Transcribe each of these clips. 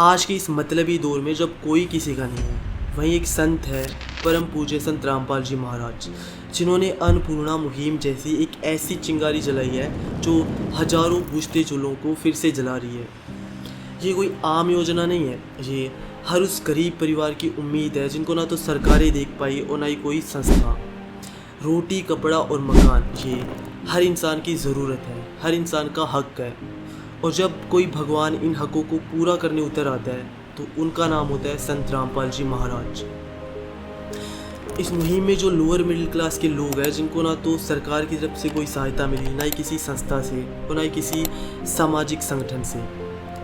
आज के इस मतलबी दौर में जब कोई किसी का नहीं है, वहीं एक संत है, परम पूज्य संत रामपाल जी महाराज, जिन्होंने अन्नपूर्णा मुहिम जैसी एक ऐसी चिंगारी जलाई है जो हजारों बुझते चूल्हों को फिर से जला रही है। ये कोई आम योजना नहीं है, ये हर उस गरीब परिवार की उम्मीद है जिनको ना तो सरकारें देख पाई और ना ही कोई संस्था। रोटी, कपड़ा और मकान, ये हर इंसान की ज़रूरत है, हर इंसान का हक है। और जब कोई भगवान इन हकों को पूरा करने उतर आता है तो उनका नाम होता है संत रामपाल जी महाराज। इस मुहिम में जो लोअर मिडिल क्लास के लोग हैं, जिनको ना तो सरकार की तरफ से कोई सहायता मिली, ना ही किसी संस्था से और ना ही किसी सामाजिक संगठन से,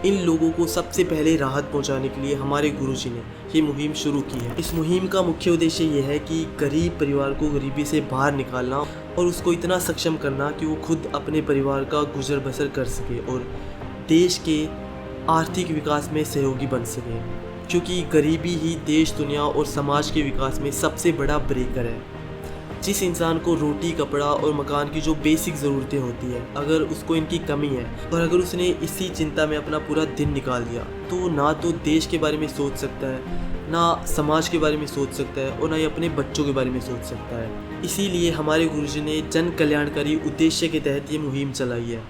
इन लोगों को सबसे पहले राहत पहुंचाने के लिए हमारे गुरुजी ने ये मुहिम शुरू की है। इस मुहिम का मुख्य उद्देश्य ये है कि गरीब परिवार को गरीबी से बाहर निकालना और उसको इतना सक्षम करना कि वो खुद अपने परिवार का गुजर बसर कर सके और देश के आर्थिक विकास में सहयोगी बन सके, क्योंकि गरीबी ही देश, दुनिया और समाज के विकास में सबसे बड़ा ब्रेकर है। जिस इंसान को रोटी, कपड़ा और मकान की जो बेसिक ज़रूरतें होती है, अगर उसको इनकी कमी है और अगर उसने इसी चिंता में अपना पूरा दिन निकाल दिया, तो ना तो देश के बारे में सोच सकता है, ना समाज के बारे में सोच सकता है और ना ही अपने बच्चों के बारे में सोच सकता है। इसीलिए हमारे गुरुजी ने जन कल्याणकारी उद्देश्य के तहत ये मुहिम चलाई है।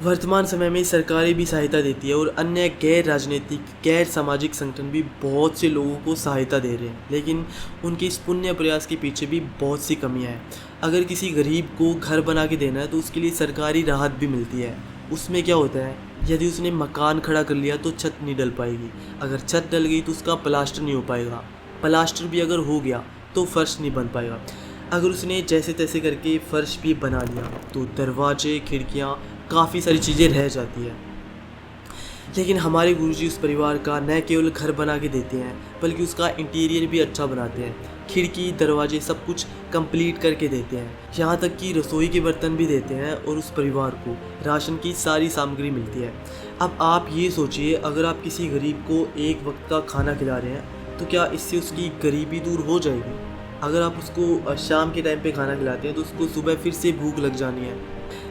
वर्तमान समय में सरकारें भी सहायता देती है और अन्य गैर राजनीतिक, गैर सामाजिक संगठन भी बहुत से लोगों को सहायता दे रहे हैं, लेकिन उनके इस पुण्य प्रयास के पीछे भी बहुत सी कमियां हैं। अगर किसी गरीब को घर बना के देना है तो उसके लिए सरकारी राहत भी मिलती है। उसमें क्या होता है, यदि उसने मकान खड़ा कर लिया तो छत नहीं डल पाएगी, अगर छत डल गई तो उसका प्लास्टर नहीं हो पाएगा, प्लास्टर भी अगर हो गया तो फर्श नहीं बन पाएगा। अगर उसने जैसे तैसे करके फर्श भी बना लिया तो दरवाजे, खिड़कियाँ, काफ़ी सारी चीज़ें रह जाती है। लेकिन हमारे गुरुजी उस परिवार का न केवल घर बना के देते हैं, बल्कि उसका इंटीरियर भी अच्छा बनाते हैं। खिड़की, दरवाजे सब कुछ कंप्लीट करके देते हैं, यहाँ तक कि रसोई के बर्तन भी देते हैं और उस परिवार को राशन की सारी सामग्री मिलती है। अब आप ये सोचिए, अगर आप किसी गरीब को एक वक्त का खाना खिला रहे हैं तो क्या इससे उसकी गरीबी दूर हो जाएगी? अगर आप उसको शाम के टाइम पे खाना खिलाते हैं तो उसको सुबह फिर से भूख लग जानी है।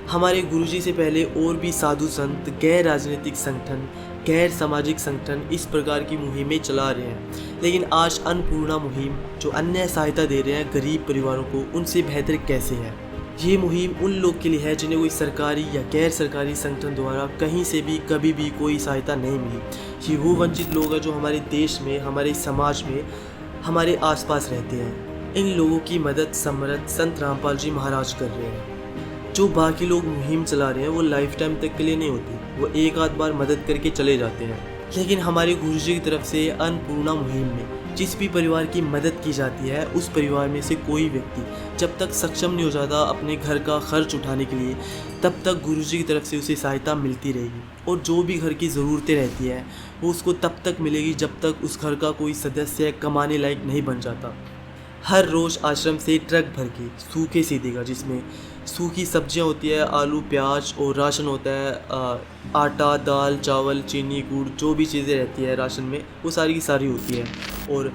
हमारे गुरुजी से पहले और भी साधु संत, गैर राजनीतिक संगठन, गैर सामाजिक संगठन इस प्रकार की मुहिमें चला रहे हैं, लेकिन आज अन्नपूर्णा मुहिम जो अन्य सहायता दे रहे हैं गरीब परिवारों को, उनसे बेहतर कैसे है? ये मुहिम उन लोग के लिए है जिन्हें कोई सरकारी या गैर सरकारी संगठन द्वारा कहीं से भी कभी भी कोई सहायता नहीं मिली। ये वो वंचित लोग हैं जो हमारे देश में, हमारे समाज में, हमारे आसपास रहते हैं। इन लोगों की मदद समर्थ संत रामपाल जी महाराज कर रहे हैं। जो बाकी लोग मुहिम चला रहे हैं वो लाइफ टाइम तक के लिए नहीं होती, वो एक आध बार मदद करके चले जाते हैं। लेकिन हमारे गुरुजी की तरफ से अन्नपूर्णा मुहिम में जिस भी परिवार की मदद की जाती है, उस परिवार में से कोई व्यक्ति जब तक सक्षम नहीं हो जाता अपने घर का खर्च उठाने के लिए, तब तक गुरुजी की तरफ से उसे सहायता मिलती रहेगी। और जो भी घर की ज़रूरतें रहती है वो उसको तब तक मिलेगी जब तक उस घर का कोई सदस्य कमाने लायक नहीं बन जाता। हर रोज़ आश्रम से ट्रक भर के सूखे से देगा, जिसमें सूखी सब्जियां होती है, आलू, प्याज, और राशन होता है, आटा, दाल, चावल, चीनी, गुड़, जो भी चीज़ें रहती है राशन में, वो सारी की सारी होती है। और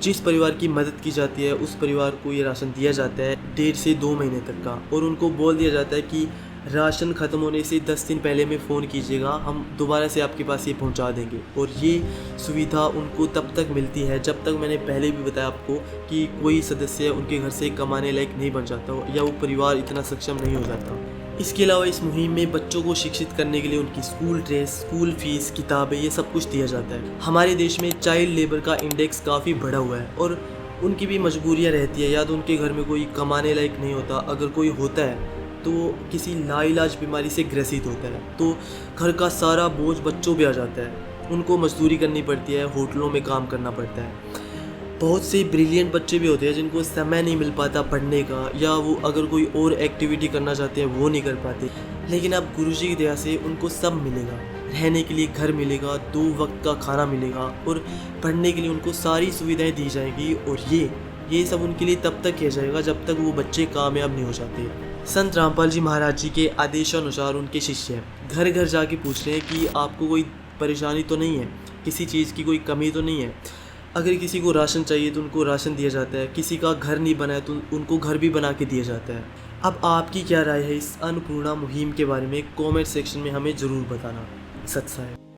जिस परिवार की मदद की जाती है उस परिवार को ये राशन दिया जाता है 1.5 से 2 महीने तक का, और उनको बोल दिया जाता है कि राशन ख़त्म होने से 10 दिन पहले में फ़ोन कीजिएगा, हम दोबारा से आपके पास ये पहुंचा देंगे। और ये सुविधा उनको तब तक मिलती है जब तक, मैंने पहले भी बताया आपको, कि कोई सदस्य उनके घर से कमाने लायक नहीं बन जाता या वो परिवार इतना सक्षम नहीं हो जाता। इसके अलावा इस मुहिम में बच्चों को शिक्षित करने के लिए उनकी स्कूल ड्रेस, स्कूल फीस, किताबें, ये सब कुछ दिया जाता है। हमारे देश में चाइल्ड लेबर का इंडेक्स काफ़ी बढ़ा हुआ है और उनकी भी मजबूरियाँ रहती है, या तो उनके घर में कोई कमाने लायक नहीं होता, अगर कोई होता है तो किसी लाइलाज बीमारी से ग्रसित होता है, तो घर का सारा बोझ बच्चों पे आ जाता है, उनको मजदूरी करनी पड़ती है, होटलों में काम करना पड़ता है। बहुत से ब्रिलियंट बच्चे भी होते हैं जिनको समय नहीं मिल पाता पढ़ने का, या वो अगर कोई और एक्टिविटी करना चाहते हैं वो नहीं कर पाते। लेकिन अब गुरुजी की दया से उनको सब मिलेगा, रहने के लिए घर मिलेगा, 2 वक्त का खाना मिलेगा और पढ़ने के लिए उनको सारी सुविधाएं दी जाएगी। और ये सब उनके लिए तब तक किया जाएगा जब तक वो बच्चे कामयाब नहीं हो जाते। संत रामपाल जी महाराज जी के आदेशानुसार उनके शिष्य घर घर जाके पूछ रहे हैं कि आपको कोई परेशानी तो नहीं है, किसी चीज़ की कोई कमी तो नहीं है। अगर किसी को राशन चाहिए तो उनको राशन दिया जाता है, किसी का घर नहीं बना है तो उनको घर भी बना के दिया जाता है। अब आपकी क्या राय है इस अन्नपूर्णा मुहिम के बारे में? कमेंट सेक्शन में हमें ज़रूर बताना। सत साहेब।